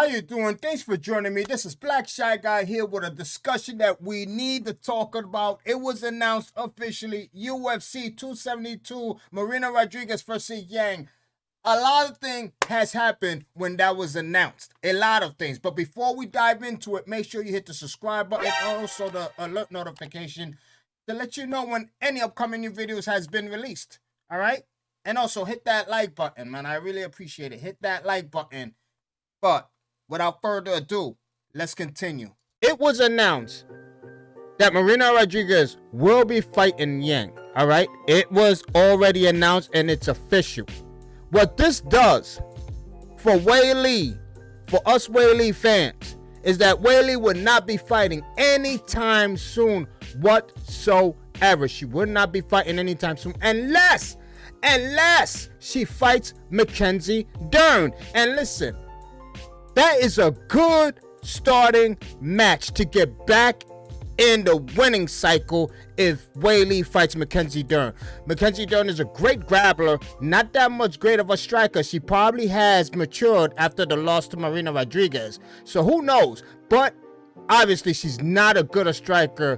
you doing? Thanks for joining me. This is Black Shy Guy here with a discussion that we need to talk about. It was announced officially, UFC 272, Marina Rodriquez versus Yang. A lot of things has happened when that was announced. A lot of things. But before we dive into it, make sure you hit the subscribe button and also the alert notification to let you know when any upcoming new videos has been released. All right? And also hit that like button, man. I really appreciate it. Hit that like button. But without further ado, let's continue. It was announced that Marina Rodriguez will be fighting Yang. All right? It was already announced and it's official. What this does for Weili, for us Weili fans, is that Weili would not be fighting anytime soon whatsoever. She would not be fighting anytime soon unless she fights Mackenzie Dern. And listen, that is a good starting match to get back in the winning cycle if Weili fights Mackenzie Dern. Mackenzie Dern is a great grappler, not that much great of a striker. She probably has matured after the loss to Marina Rodriguez. So who knows? But obviously she's not as good a striker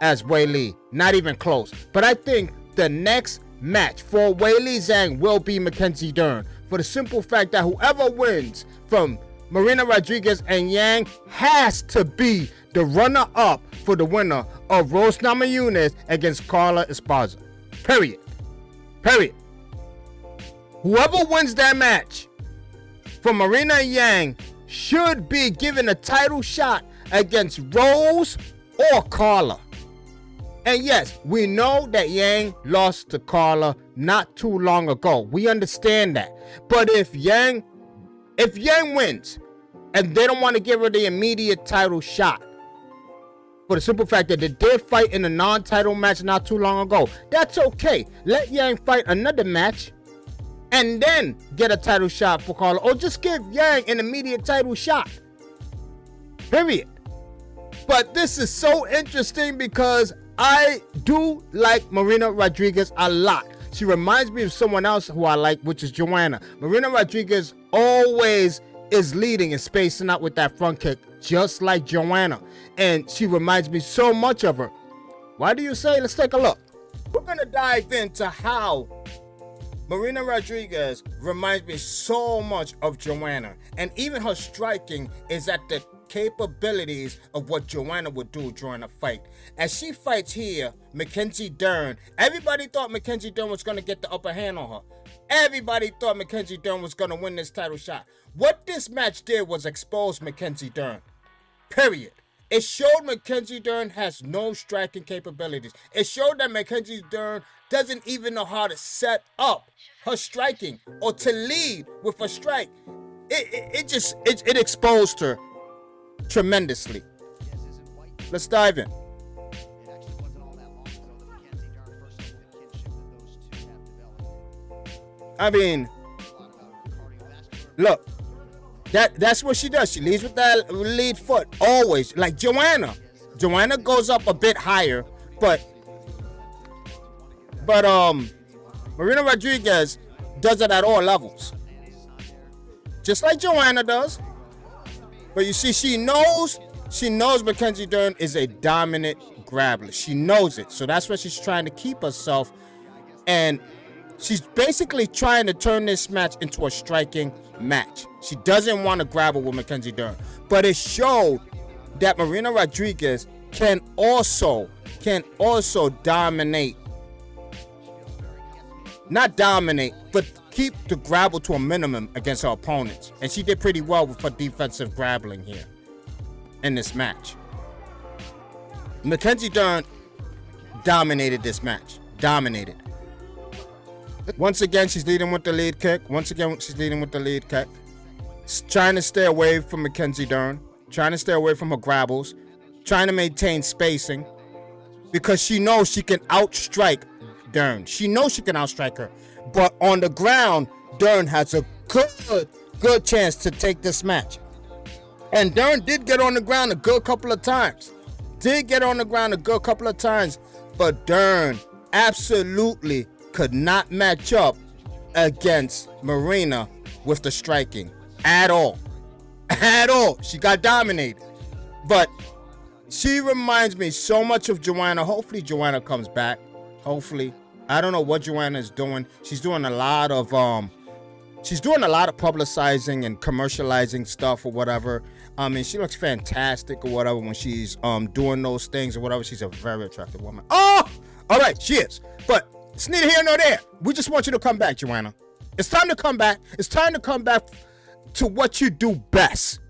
as Weili. Not even close. But I think the next match for Weili Zhang will be Mackenzie Dern. For the simple fact that whoever wins from Marina Rodriguez and Yang has to be the runner-up for the winner of Rose Namajunas against Carla Esparza. Period. Whoever wins that match for Marina and Yang should be given a title shot against Rose or Carla. And yes, we know that Yang lost to Carla not too long ago. We understand that. But if Yang wins and they don't want to give her the immediate title shot, for the simple fact that they did fight in a non-title match not too long ago, that's okay. Let Yang fight another match and then get a title shot for Carla, or just give Yang an immediate title shot. Period. But this is so interesting because I do like Marina Rodriguez a lot. She reminds me of someone else who I like, which is Joanna. Marina Rodriguez always is leading and spacing out with that front kick, just like Joanna. And she reminds me so much of her. Why do you say? Let's take a look. We're going to dive into how Marina Rodriguez reminds me so much of Joanna. And even her striking is at the capabilities of what Joanna would do during a fight. As she fights here, Mackenzie Dern, everybody thought Mackenzie Dern was going to get the upper hand on her. Everybody thought Mackenzie Dern was going to win this title shot. What this match did was expose Mackenzie Dern. Period. It showed Mackenzie Dern has no striking capabilities. It showed that Mackenzie Dern doesn't even know how to set up her striking or to lead with a strike. It exposed her tremendously. Let's dive in. I mean, look, that's what she does. She leads with that lead foot always, like Joanna. Joanna goes up a bit higher, but Marina Rodriguez does it at all levels, just like Joanna does. But you see, she knows Mackenzie Dern is a dominant grappler. She knows it. So that's why she's trying to keep herself. And she's basically trying to turn this match into a striking match. She doesn't want to grapple with Mackenzie Dern. But it showed that Marina Rodriguez can also dominate. Not dominate, but keep the grapple to a minimum against her opponents. And she did pretty well with her defensive grappling here in this match. Mackenzie Dern dominated this match. Dominated. Once again, she's leading with the lead kick. Trying to stay away from Mackenzie Dern. Trying to stay away from her grabbles. Trying to maintain spacing. Because she knows she can outstrike Dern. She knows she can outstrike her. But on the ground, Dern has a good chance to take this match. And Dern did get on the ground a good couple of times. But Dern absolutely could not match up against Marina with the striking at all. at all. She got dominated. But she reminds me so much of Joanna. Hopefully Joanna comes back. Hopefully. I don't know what Joanna is doing. She's doing a lot of publicizing and commercializing stuff or whatever. I mean, she looks fantastic or whatever when she's doing those things or whatever. She's a very attractive woman. Oh, all right, she is. But it's neither here nor there. We just want you to come back, Joanna. It's time to come back. It's time to come back to what you do best.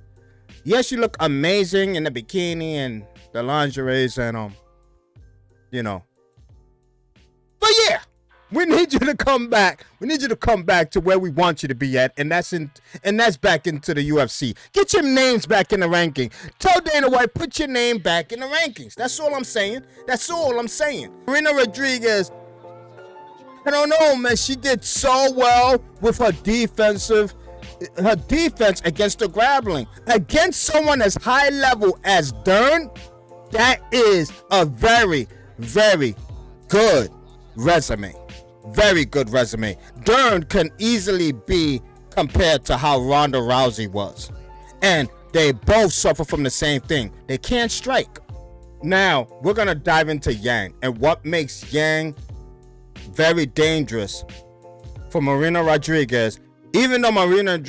Yes, you look amazing in the bikini and the lingeries and you know. But yeah, we need you to come back. We need you to come back to where we want you to be at, and that's back into the UFC. Get your names back in the ranking. Tell Dana White, put your name back in the rankings. That's all I'm saying. That's all I'm saying. Marina Rodriguez, I don't know, man. She did so well with her defense against the grappling. Against someone as high level as Dern, that is a very, very good resume. Very good resume. Dern can easily be compared to how Ronda Rousey was. And they both suffer from the same thing. They can't strike. Now, we're going to dive into Yang and what makes Yang very dangerous for Marina Rodriguez, even though Marina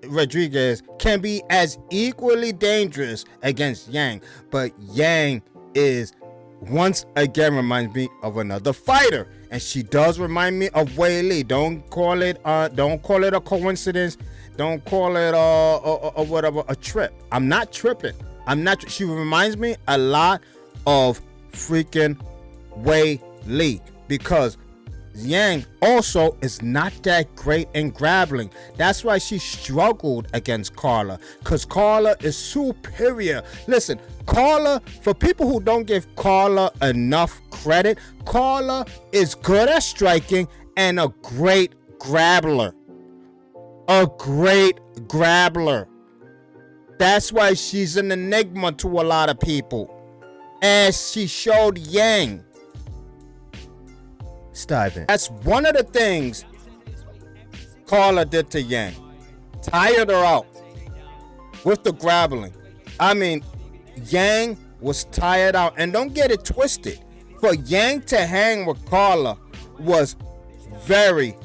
Rodriguez can be as equally dangerous against Yang. But Yang is once again reminds me of another fighter, and she does remind me of Wei Li. Don't call it a coincidence. Don't call it a trip. I'm not tripping. She reminds me a lot of freaking Wei Li, because Yang also is not that great in grappling. That's why she struggled against Carla, because Carla is superior. Listen, Carla, for people who don't give Carla enough credit, Carla is good at striking and a great grappler. A great grappler. That's why she's an enigma to a lot of people, as she showed Yang. Diving. That's one of the things Carla did to Yang. Tired her out with the grappling. I mean, Yang was tired out. And don't get it twisted. For Yang to hang with Carla was very,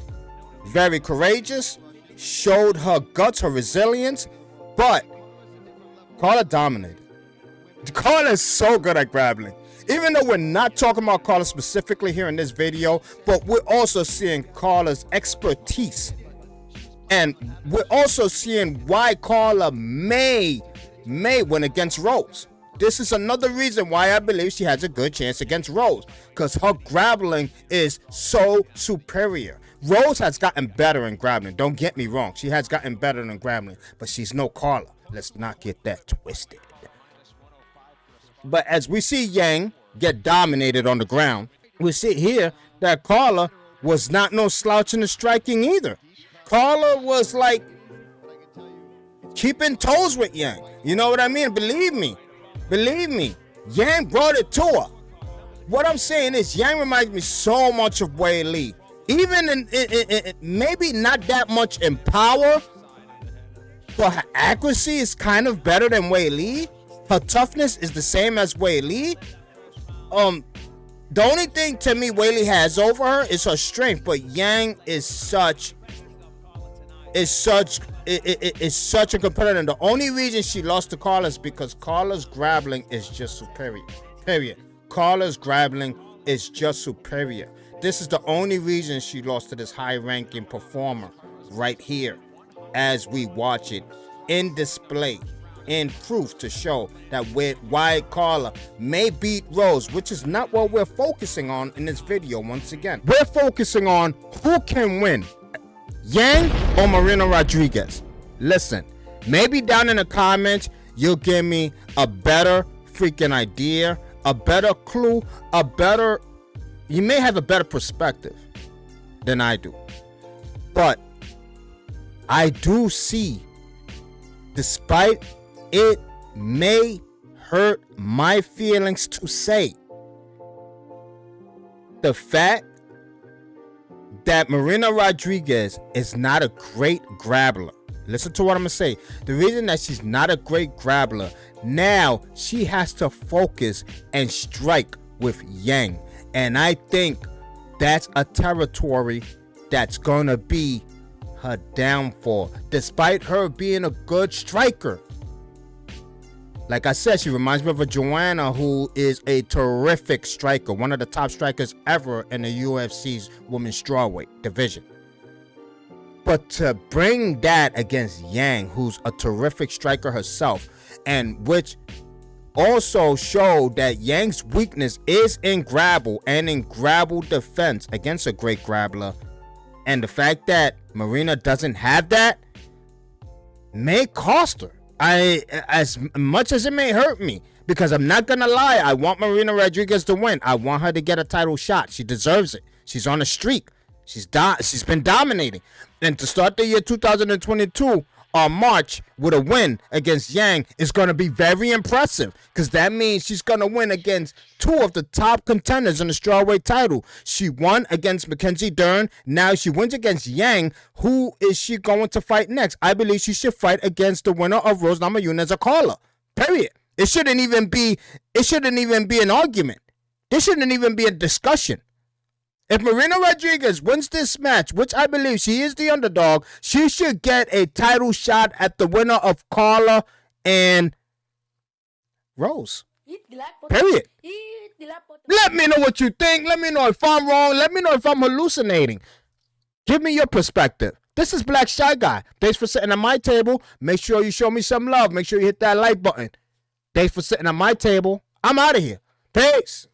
very courageous. Showed her guts, her resilience. But Carla dominated. Carla is so good at grappling. Even though we're not talking about Carla specifically here in this video, but we're also seeing Carla's expertise. And we're also seeing why Carla may win against Rose. This is another reason why I believe she has a good chance against Rose, because her grappling is so superior. Rose has gotten better in grappling. Don't get me wrong. She has gotten better in grappling, but she's no Carla. Let's not get that twisted. But as we see Yang get dominated on the ground, we see here that Carla was not no slouch in the striking either. Carla was like keeping toes with Yang. You know what I mean? Believe me. Yang brought it to her. What I'm saying is Yang reminds me so much of Wei Li. Even in maybe not that much in power, but her accuracy is kind of better than Wei Li. Her toughness is the same as Wei Li. The only thing to me Wei Li has over her is her strength, but Yang is such a competitor. And the only reason she lost to Carla is because Carla's grappling is just superior. Period. Carla's grappling is just superior. This is the only reason she lost to this high-ranking performer right here, as we watch it in display, in proof to show that why Carla may beat Rose, which is not what we're focusing on in this video. Once again, we're focusing on who can win, Yang or Marina Rodriguez. Listen, maybe down in the comments you'll give me a better freaking idea, a better clue, you may have a better perspective than I do. But I do see, despite it may hurt my feelings to say, the fact that Marina Rodriguez is not a great grappler. Listen to what I'm going to say. The reason that she's not a great grappler, now she has to focus and strike with Yang. And I think that's a territory that's going to be her downfall, despite her being a good striker. Like I said, she reminds me of a Joanna, who is a terrific striker, one of the top strikers ever in the UFC's women's strawweight division. But to bring that against Yang, who's a terrific striker herself, and which also showed that Yang's weakness is in grapple and in grapple defense against a great grappler, and the fact that Marina doesn't have that may cost her. As much as it may hurt me, because I'm not gonna lie, I want Marina Rodriguez to win. I want her to get a title shot. She deserves it. She's on a streak. She's been dominating. And to start the year 2022 on March with a win against Yang is going to be very impressive, because that means she's going to win against two of the top contenders in the strawweight title. She won against Mackenzie Dern. Now she wins against Yang. Who is she going to fight next? I believe she should fight against the winner of Rose Namajunas or Carla. Period. It shouldn't even be an argument. There shouldn't even be a discussion. If Marina Rodriguez wins this match, which I believe she is the underdog, she should get a title shot at the winner of Carla and Rose. Period. Let me know what you think. Let me know if I'm wrong. Let me know if I'm hallucinating. Give me your perspective. This is Black Shy Guy. Thanks for sitting at my table. Make sure you show me some love. Make sure you hit that like button. Thanks for sitting at my table. I'm out of here. Peace.